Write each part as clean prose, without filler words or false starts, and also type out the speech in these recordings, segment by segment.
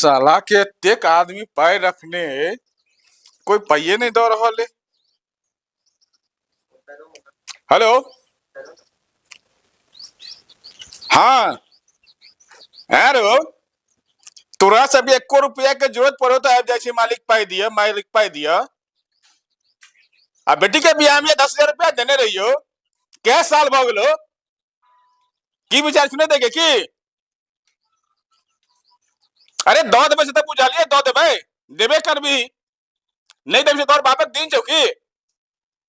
साला के तेक आदमी पैर रखने कोई पहिए नहीं दो रहा ले। हेलो हाँ हेलो तोरा सब 1 रुपया के जरूरत पड़ो तो आब जाए मालिक पाई दिया। आ बेटी के बियाह में 10,000 रुपया देने रहियो, क्या साल भ गेलो की विचार सुने देगे की? अरे दो देवे से तो बुझलिए, दो देवे कर भी नहीं देवे से तोर बापक दिन छौ की?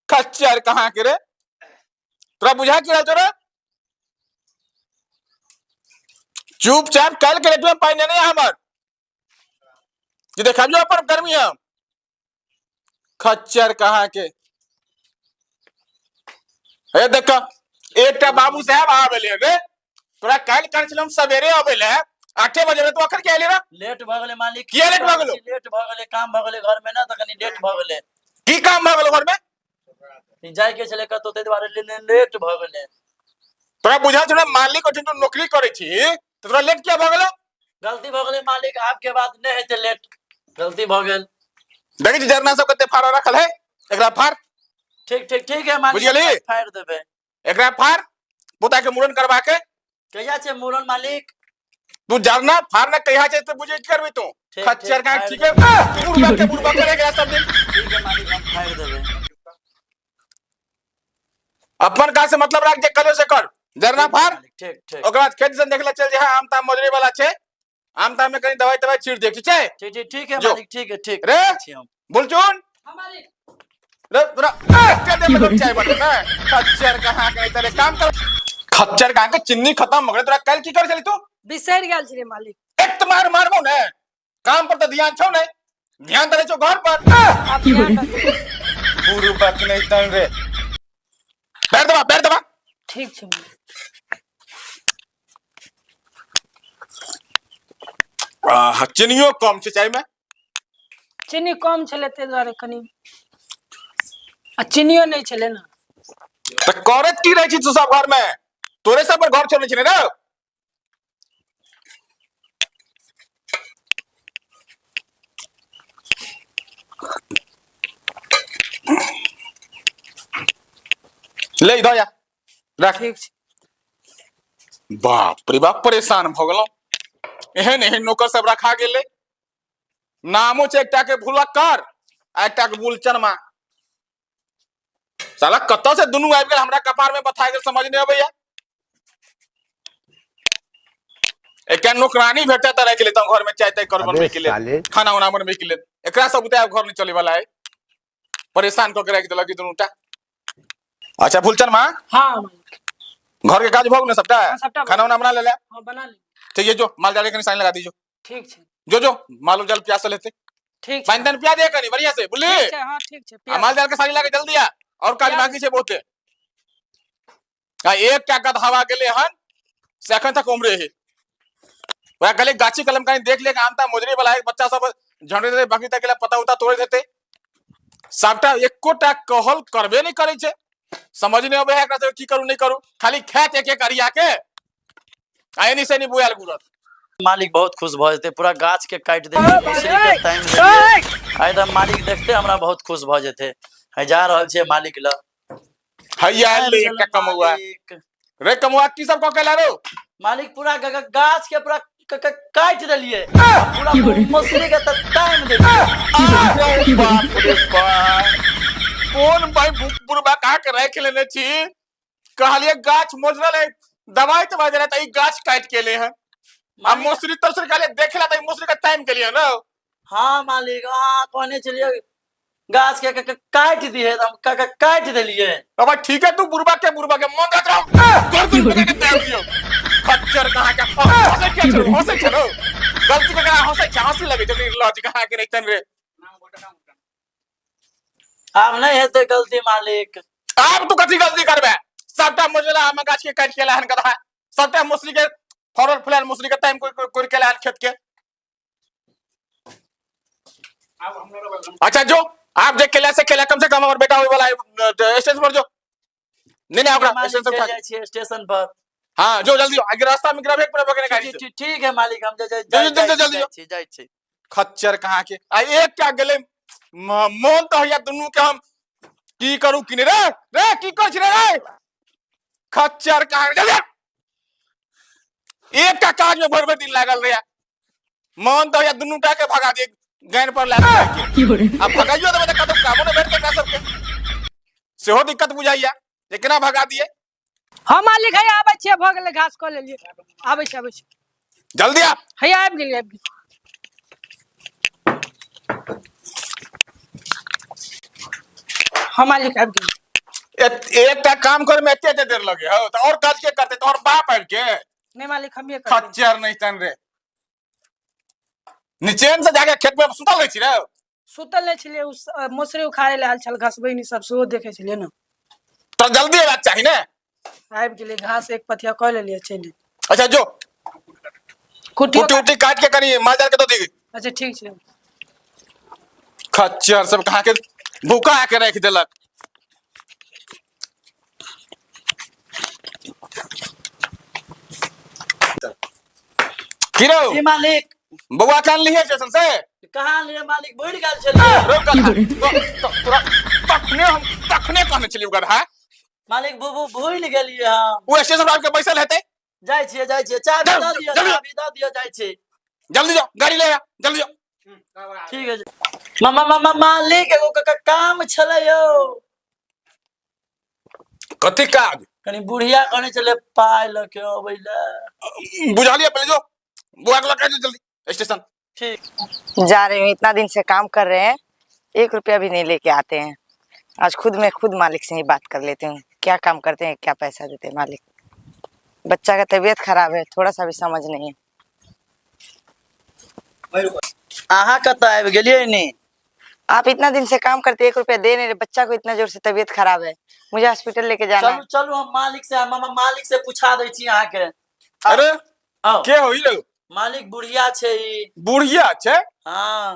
खच्चर कहाँ के रे, तोरा बुझा की तोरा? चुपचाप कल के रेट में पाई नहीं हमर जी देखा जो अपन गर्मी हम खच्चर कहाँ के। ए देख एक बाबू साहब आवेले रे, तोरा कल कर चलम सवेरे आवेले 8 बजे में, तो अखर के आले रे? लेट भ गेले मालिक। किया लेट भ गेलो? लेट भ गेले, काम भ गेले घर में ना, त कनी लेट भ गेले। की काम भ गेलो घर में? जाय के चले कतो ते द्वारे लेट भ गेले। तोरा बुझा छ ना मालिक ओठिन तो नौकरी करे छी, तो तोरा लेट किया भ गेलो? गलती भ गेले मालिक, आपके बात नहीं हेते लेट, गलती भ गेल। देखि छी जरना सब कते फाड़ रखल है, एकरा फाड़। ठीक ठीक ठीक है मालिक, बुझियली? फाड़ देबे एकरा फाड़, पुता के मुरन करवा के। कहिया छे मूरन मालिक? तू जरना फाड़ ना कहिया छे, तो बुझे की करबी तू? खच्चर का ठीक है, बुरबा करेगा सब दिन। ठीक है मालिक, हम फाड़ देबे। अपन का से मतलब रख जे कलो से कर, जरना फाड़। ठीक ठीक ओकर बाद खेत से देखला चल जे आम ताम मजरे वाला छे, आम ताम में कहीं दवाई छीट दे, ठीक है? ठीक ठीक ठीक है मालिक, ठीक है ठीक रे छी हम। बुलचुन हां मालिक। रे तोरा के दे मतलब चाय बन ना, खच्चर कहां के तेरे काम कर। खच्चर कहां के चिन्नी खत्म हो गए, तोरा कल की कर चली तू? बिसर गेल छी रे मालिक। एक तो मारबो ने, काम पर तो ध्यान छौ नहीं, ध्यान दे छौ घर पर। आप ध्यान रखिए। गुरु बात नहीं तन रे, पैर दबा। ठीक छै मालिक। चिनियो कम छे चाय में? चीनी कम छले ते द्वारे कनी, आ चीनियो नहीं छले ना। तो करत की रही छी तू सब घर में? तोरे सब पर घर चले छे रे। ले इधर या रख। ठीक छै। बाप रे बाप, परेशान भ गेलौ। एहन एहन नौकर सब रखा गेले, नामो छे एकटा के भुलक्कर आ एकटा के बुलचनमा। साला कत्तो से दुनू आबि गेल हमरा कपार में बथा गेल, समझ नहीं अबैया। एक नौकरानी भेटे त रख लेता घर में, चाय ताय कर बनबे के लिए, खाना उना बनबे के लिए। एकरा सब बुते घर नहीं चले वाला है, परेशान क के रख देलक दुनूटा। अच्छा बुलचनमा, हां मालिक। घर के काज भोग न सबटा? खाना उना बना ले ले। हां बना ले। ठीक है, जो माल जाले के साइन लगा दीजो। ठीक छै। जो मालूम जल प्यास लेते, ठीक पानी तन पिया दे कनी बढ़िया से, बुल्ली। ठीक छै। हां ठीक छै। आ माल जाल के साड़ी लाके जल्दी आ, और काज बाकी छे बहुते। आ एक क्या कद हवा गेले हन से अखन तक उम्रे है। वह गले गाछी कलम का देख ले, आमता मोजरी वाला है, बच्चा सब झंडे दे बाकी तक पता उता तोड़ देते। सबटा एकोटा कहल करबे नहीं करे छे, समझ नहीं आबे है एकरा से की करू नहीं करू, खाली खेत एक एक करिया के आयनी से नहीं बुआल गुरत। मालिक बहुत खुश भ जेते, पूरा गाछ के काट दे, मौसरी के टाइम दे आइ त मालिक देखते हमरा बहुत खुश भ जेते। है जा रहल छे मालिक ल, हैया ले एक कमौआ रे, कमौआ की सब क के ला रो? मालिक पूरा गाछ के पूरा काट देलिए, पूरा मौसरी के टाइम दे। बाप रे बाप, कौन भाई बुरबा का के रख लेने छी? कहलिए गाछ मोजरल है, दवाई तो बजा रहा, गाछ काट के ले है। अब मौसरी तरसरी का देखेला त मौसरी का टाइम के लिए ना। हां मालिक, हां कहने चलिए गाछ के काट दिए, हम काट देलिए। अब ठीक है, तू बुरबा के मन रख रहा कर टाइम दियो। खच्चर कहां का हंसे चलो, गलती के करा हंसी लगे जब लॉजिक कहां के नहीं तन रे। अब नहीं हेते गलती मालिक। अब तू कथी गलती करबे? सबटा मोजला हम गाछ के काट के लाहन कदा, सबटा मौसरी के फॉरवर्ड प्लान मौसरी का टाइम कोई के लाहन खेत के। अच्छा जो आप देख केला से केला कम से कम और बेटा होय वाला स्टेशन पर जो नहीं स्टेशन पर। स्टेशन पर हाँ जो जल्दी आगे रास्ता में गिरा एक पर बगने गाड़ी से ठीक है मालिक, हम जल्दी खच्चर कहाँ के आ एक क्या गले मोन तो या दुनू के हम की करू कि रे रे की कर छी रे खच्चर कहाँ जल्दी एक का काज में भर दिन लागल रे मोन तो या दुनू टा के भगा दिए गैन पर लाग के अब भगाइयो तो कतौ कामो ने बैठ के का सबके सेहो दिक्कत बुझाइया जे केना भगा दिए। हाँ मालिक है आबै छियै भ गेलै घास क लेलिए आबै छी जल्दी आ है आबि गेलिए हाँ मालिक आबि गेलिए एकटा काम करे में एते देर लगे हो तो और काज के करते तोहर बाप आबि के नहीं मालिक हम ये कर खच्चर नहीं तन रे नीचेन से जाके खेत में सुतल रही छी रे सुतल नहीं छलिए उस मोसरे उखाड़े ले आल छल घसबैनी सब सेहो देखे छलिए न तो जल्दी आबा चाहि ने आबि गेलिए घास एक पथिया क लेलिए चली। अच्छा जो कुटी काट के कनी मार के दो दी। अच्छा ठीक छै खच्चर सब कहाँ के भूखा के रख देलक किरो जी मालिक बउआ कान लिए स्टेशन से कहाँ लिए मालिक बुढ़ गेल छलिए तखने कहने छलिए गधा मालिक भूल गेलिए हम वो स्टेशन पर आके बैसल हेते जाइ छियै चाबी दऽ दियौ जाइ छी जल्दी जाओ गाड़ी ले आ जल्दी जाओ ठीक है मामा मालिक एगो काम छले यौ कथी काज कनी बुढ़िया कहने चले पाय ल के अबै ले बुझा लिया पहले जो बुआ के लगा जल्दी स्टेशन। ठीक जा रहे हैं इतना दिन से काम कर रहे हैं 1 रुपया भी नहीं लेके आते हैं। आज खुद मालिक से ही बात कर लेते हैं क्या काम करते हैं क्या पैसा देते हैं मालिक। बच्चा का तबीयत खराब है थोड़ा सा भी समझ नहीं है। अहाँ कतऽ आबि गेलियै नी आप इतना दिन से काम करते 1 रुपया दे नहीं रहे बच्चा को इतना जोर से तबीयत खराब है मुझे हॉस्पिटल लेके जाना है। चलू हम मालिक से पूछा दै छी अहाँ के। अरे के होई रे मालिक बुढ़िया छै ई बुढ़िया छै हां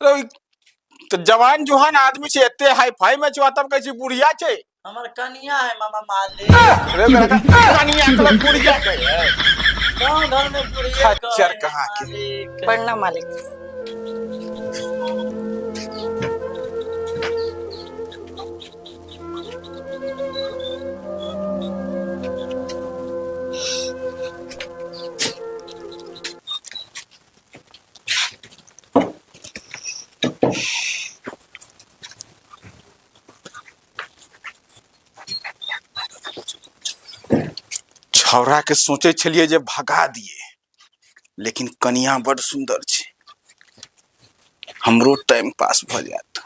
तो जवान जुहान आदमी छै एते हाई फाई में छवा तब कहै छी बुढ़िया छै हमर कनिया है मामा मालिक अरे मेरा कनिया के बुढ़िया छै गांव घर में बुढ़िया खच्चर कहाँ के पढ़ना मालिक। छौरा के सोचे छलिए जे भगा दिए लेकिन कनिया बड़ सुंदर छै हमरो टाइम पास भ जात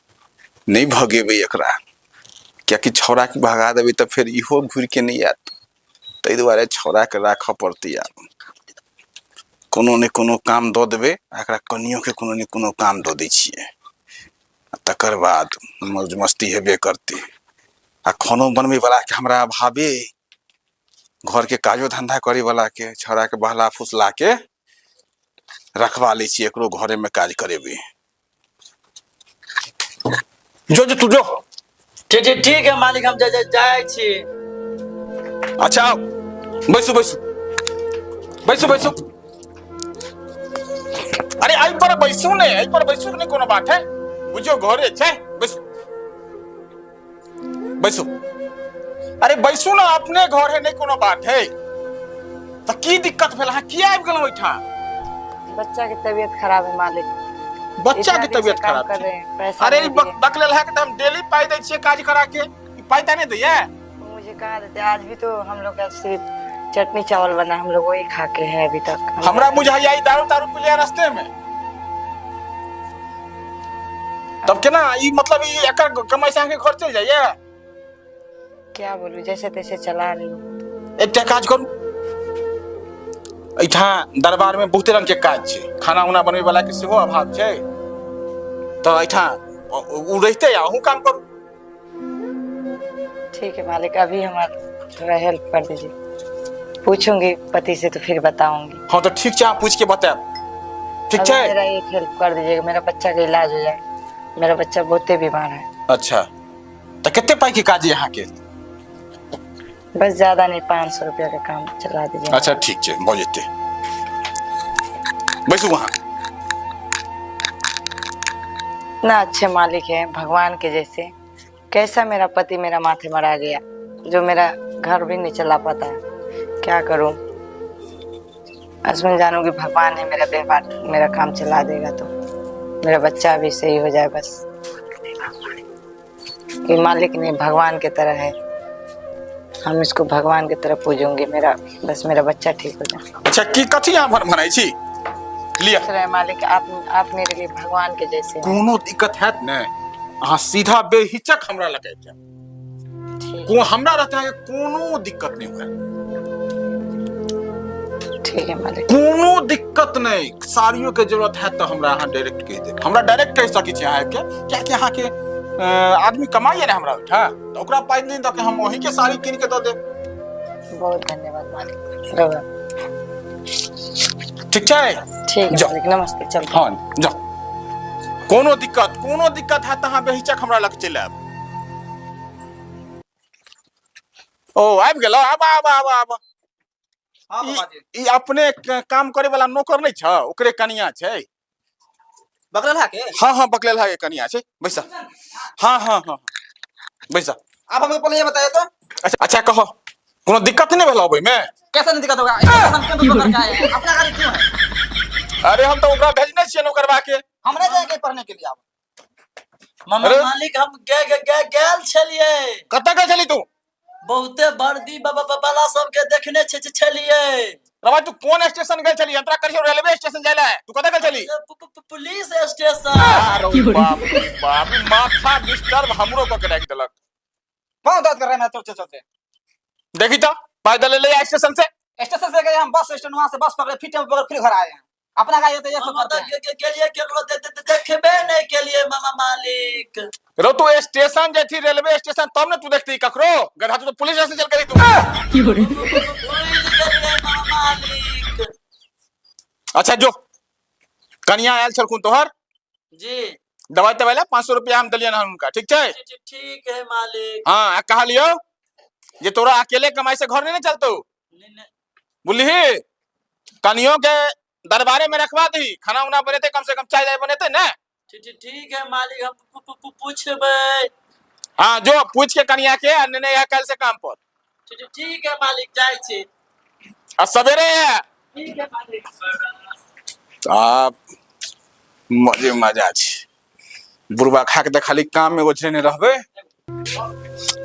नहीं भगेबे एकरा क्या कि छौरा के भगा देबे त फिर इहो घुर के नहीं आत तै दुआरे छौरा के राख पड़ती आब कोनो ने कोनो काम द देबे एकरा कनियो के कोनो ने कोनो काम द दै छिए तकर बाद मौज मस्ती हेबे करते आ खानो बनबे वाला के हमरा अभावे घर के काजो धंधा करे वाला के छौरा के बहला फुसला के रखवा ले छी एकरो घरे में काज करेबे जो तू जो ठीक है मालिक हम जाय छी। अच्छा आओ बैसू अरे आई पर बैसू नहीं कोनो बात है बुझो घरे छै बैसू अरे बैसू ना अपने घर है नहीं कोनो बात है तो की दिक्कत भेल है किया आबि गेलौ ओठा बच्चा की तबीयत खराब है मालिक बच्चा की तबीयत खराब कर रहे हैं पैसा अरे नहीं दिए। बकलेल है कि हम डेली पाई दै छियै काज करा के पाई नहीं दैया मुझे कहा देते आज भी तो हम लोग का सिर्फ चटनी चावल बना हम लोग वही खा के है अभी तक। हमरा बुझाइया ई दारू पी लिया रास्ते में तब केना ई मतलब ई एकर कमाई से आके घर चल जाइए क्या बोलूं जैसे तैसे चला रही हूँ। एकटा काज करू एठा दरबार में बहुते रंग के काज छै खाना उना बनवे वाला के सेहो अभाव छै तो एठा उ रहते या अहू काम करू। ठीक है मालिक अभी हमारा थोड़ा हेल्प कर दीजिए पूछूंगी पति से तो फिर बताऊंगी। हाँ तो ठीक छै आप पूछ के बताएब ठीक अभी छै। मेरा एक हेल्प कर दीजिएगा मेरा बच्चा का इलाज हो जाए मेरा बच्चा बहुते बीमार है। अच्छा तो कितने पाई के काज यहाँ के बस ज्यादा नहीं, 500 रुपया का काम चला दीजिए। अच्छा ठीक है, भऽ जेतै। बैसू वहाँ। इतना अच्छे मालिक है, भगवान के जैसे। कैसा मेरा पति मेरा माथे मरा गया, जो मेरा घर भी नहीं चला पाता है। क्या करूं? मैं जानूं कि भगवान है, मेरा व्यवहार मेरा काम चला देगा तो मेरा बच्चा भी सही हो जाए। बस कि मालिक नहीं, भगवान की तरह है, हम इसको भगवान की तरह पूजूंगे। बस मेरा बच्चा ठीक हो जाए। अच्छा की कथी यहाँ पर मनाई छी? लिया रहे मालिक, आप मेरे लिए भगवान के जैसे हैं। कोनो दिक्कत है ने, अहाँ सीधा बेहिचक हमरा लगे क्या? को हमरा रहता है, कोनो दिक्कत नहीं हुआ। ठीक है मालिक, कोनो दिक्कत नहीं। साड़ियों के जरूरत है तो हमरा अहाँ डायरेक्ट कह दे। हमरा डायरेक्ट कह सकी छी अहाँ के, क्या कि अहाँ के आदमी कमाइए ना हमरा उठा, तो ओकरा पाई नहीं दे के हम वही के साड़ी किन के दे दे। बहुत धन्यवाद मालिक। ठीक है, ठीक है मालिक, नमस्ते। चल हाँ जाओ। कोनो दिक्कत है तो अहाँ बेहिचक हमरा लग चल आब। ओ आबि गेलो, आब हाँ बाबाजी। ई अपने काम करे वाला नौकर नहीं छ, ओकरे कनिया छै। बगल है के? हाँ बकलेल है कनिया छै। बैसा। हाँ बैसा। आप हमें पहले ये बताइए तो। अच्छा कहो, कोनो दिक्कत नहीं भेलो अबै में? कैसे नहीं दिक्कत होगा? हम क्यों दूर करके आए हैं? अपना गाड़ी क्यों है? अरे हम तो ओकरा भेजने छियै नौकरवा के। हमने जाएंगे पढ़ने के लिए। आप अरे मालिक हम गेल छलिए, कतऽ गेल छली तू? बहुते वर्दी बाबा सबके देखने छलिए। रवा तू कोन स्टेशन गेल छली? अंतरा करियो रेलवे स्टेशन जाइला। तू कतऽ गेल छली? Police station. अरे बाप रे बाप, माथा डिस्टर्ब हमरो को के रख देलक। बहुत दर्द कर रहे हैं चलते। देखी तो पैदल ले स्टेशन से। स्टेशन से गए हम बस स्टैंड, वहां से बस पकड़े, फिर घर आए हैं। अपना गाड़ी तो ये सब करते हैं। गेलिए केकरो देखबे नहीं केलिए मालिक। रो तू स्टेशन जे थी रेलवे स्टेशन, तब ने तू देखती ककरो गधा। तू तो पुलिस स्टेशन चल गई तू। मालिक अच्छा जो कनिया आयल छलखुन तोहर जी, दवाई तवाई 500 रुपया हम दिलियन हन उनका, ठीक है? ठीक है मालिक। हाँ कहा लियो ये तोरा अकेले कमाई से घर नहीं चलतो। बुल्ली कनियों के दरबारे में रखवा दी, खाना उना बनेते, कम से कम चाय जाय बनेते ना। ठीक है मालिक, हम पूछबे। हाँ जो पूछ के कनिया के अन्य है कल से काम पर। ठीक है मालिक, जाय छी। और सवेरे है। ठीक है मालिक। आप मजा छी। बुरबा खा के खाली काम में ओझने रहबे।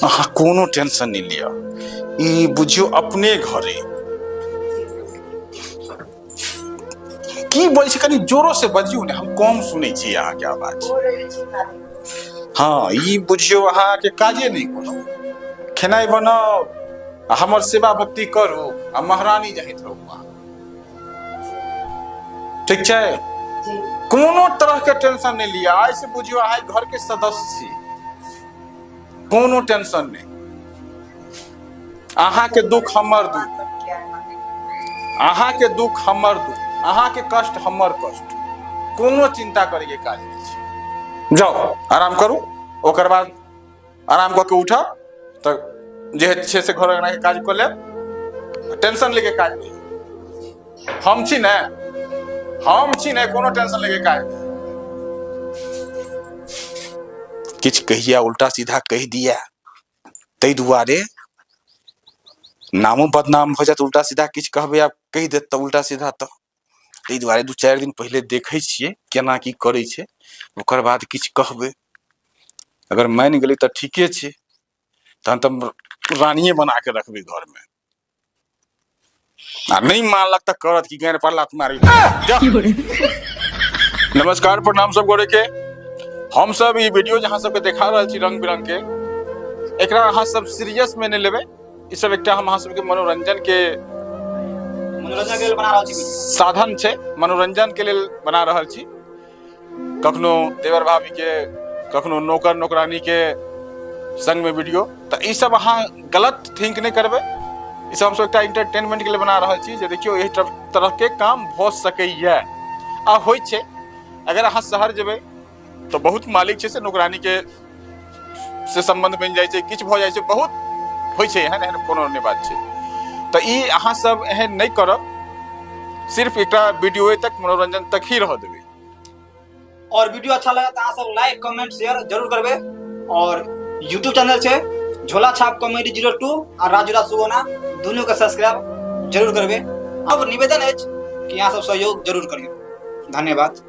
अहाँ कोनो टेंशन नहीं लिया, ई बुझियो अपने घरे। की बोल छी, कनी जोरों से बजियो ने, हम कम सुनै छी अहाँ के आवाज। हाँ ई बुझियो अहाँ के काजे नहीं कोनो। खेनाई बनाओ, हमर सेवा भक्ति करू, आ महारानी जहित रहू। ठीक है, कोनो तरह के टेंशन नहीं लिया। आज से बुझियो अहाँ घर के सदस्य छी, कोनो टेंशन नहीं। अहाँ के दुख हमर दुख, अहाँ के दुख हमर दुख, अहाँ के कष्ट हमर कष्ट। कोनो चिंता करे के काज नहीं छै। जाओ आराम करू, ओकर बाद आराम करके उठा तो जे छै से घर के काज कर ले। टेंशन लेके काज नहीं। हम छी ने, कोनो टेंशन लेके काज नहीं। किछ कहिया उल्टा सीधा कह दिया तै दुआरे नामो बदनाम हो जात। उल्टा सीधा किछ कहबे आप कह देत तो उल्टा सीधा, तो तै दुआरे 2-4 दिन पहले देखे छिए केना की करे छै, ओकर बाद किछ कहबे। अगर मान गेली तो ठीके छै, तहन तो रानिये बना के रखबे घर में। आ नहीं मानलक तो करत की गैर पड़ला तुम्हारी। नमस्कार प्रणाम सब गोरे के। हम सब ई वीडियो जहां सबके देखा रहल छी रंग बिरंग के, एकरा अहाँ सब सीरियस में नहीं लेबे। ई सब एकटा हम अहाँ सबके मनोरंजन के लेल बना रहल छी, साधन छै, मनोरंजन के लेल बना रहल छी। कखनो देवर भाभी के, कखनो नौकर नौकरानी के संग में वीडियो, तो ई सब अहाँ गलत थिंक नहीं करबे। ई सब हम सब एकटा एंटरटेनमेंट के लिए बना रहल छी, जे देखियो एही तरह के काम भ सकैया आ होय छै। अगर अहाँ शहर जेबै तो बहुत मालिक छै से नौकरानी के से संबंध बन जाय छै, किछ भ जाय छै, बहुत होइ छै एहन एहन कोनो नहि बात छै। तऽ ई अहाँ सब एहन नहीं करब, सिर्फ एक वीडियो तक मनोरंजन तक ही रह देबै। और वीडियो अच्छा लगे तो आप सब लाइक कमेंट शेयर जरूर करबे। और यूट्यूब चैनल छै झोला छाप कॉमेडी 02 और राजूराज सुगोना दोनों के सब्सक्राइब जरूर करबे। अब निवेदन है कि यहाँ सब सहयोग जरूर करिए। धन्यवाद।